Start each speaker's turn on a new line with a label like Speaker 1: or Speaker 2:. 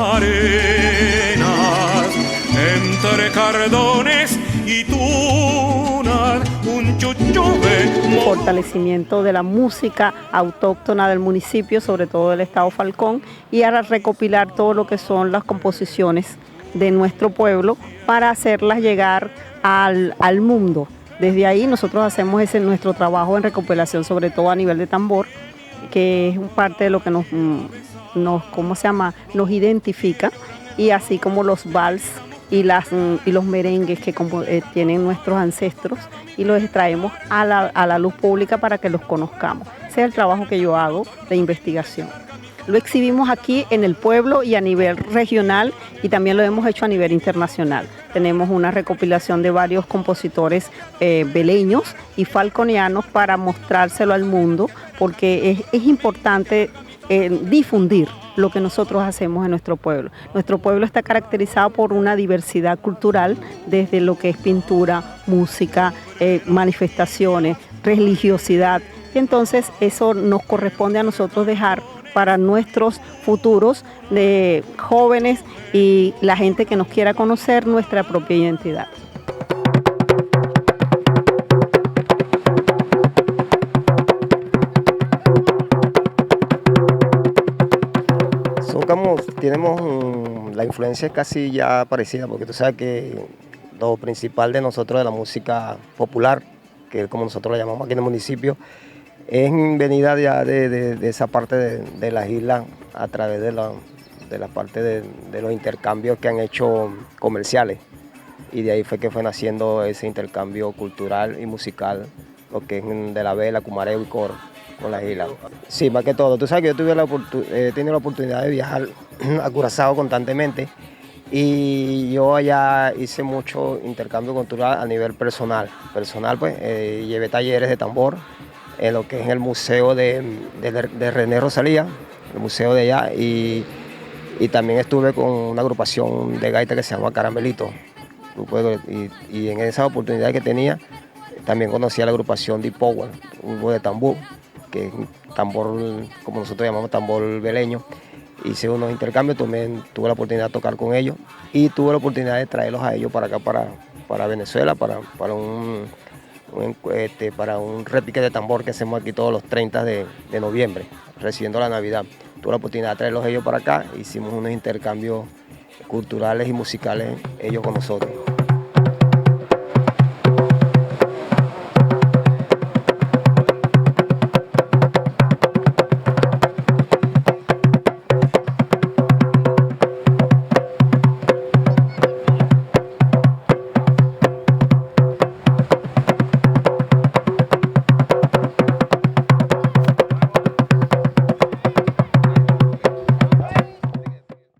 Speaker 1: arenas, entre cardones y tunas, un chuchuve.
Speaker 2: Fortalecimiento de la música autóctona del municipio, sobre todo del estado Falcón, y ahora recopilar todo lo que son las composiciones de nuestro pueblo para hacerlas llegar al mundo. Desde ahí nosotros hacemos nuestro trabajo en recopilación, sobre todo a nivel de tambor, que es parte de lo que nos identifica, y así como los vals y los merengues que tienen nuestros ancestros, y los extraemos a la luz pública para que los conozcamos. Ese es el trabajo que yo hago de investigación. Lo exhibimos aquí en el pueblo y a nivel regional, y también lo hemos hecho a nivel internacional. Tenemos una recopilación de varios compositores beleños y falconianos para mostrárselo al mundo, porque es importante difundir lo que nosotros hacemos en nuestro pueblo. Nuestro pueblo está caracterizado por una diversidad cultural, desde lo que es pintura, música, manifestaciones, religiosidad. Y entonces eso nos corresponde a nosotros dejar para nuestros futuros de jóvenes y la gente que nos quiera conocer nuestra propia identidad.
Speaker 3: Tenemos la influencia casi ya parecida, porque tú sabes que lo principal de nosotros de la música popular, que es como nosotros la llamamos aquí en el municipio, es venida ya de esa parte de las islas, a través de la parte de los intercambios que han hecho comerciales, y de ahí fue que fue naciendo ese intercambio cultural y musical, lo que es de la vela, cumareo y coro con las islas. Sí, más que todo. Tú sabes que yo he tenido la oportunidad de viajar a Curazao constantemente, y yo allá hice mucho intercambio cultural a nivel personal. Pues llevé talleres de tambor en lo que es el museo de René Rosalía, el museo de allá, y también estuve con una agrupación de gaita que se llama Caramelito. Y en esa oportunidad que tenía, también conocí a la agrupación Deep Power, un grupo de tambor, que es un tambor, como nosotros llamamos, tambor beleño. Hice unos intercambios, también tuve la oportunidad de tocar con ellos, y tuve la oportunidad de traerlos a ellos para acá, para Venezuela, para un repique de tambor que hacemos aquí todos los 30 de noviembre, recibiendo la Navidad. Tuve la oportunidad de traerlos ellos para acá, hicimos unos intercambios culturales y musicales ellos con nosotros.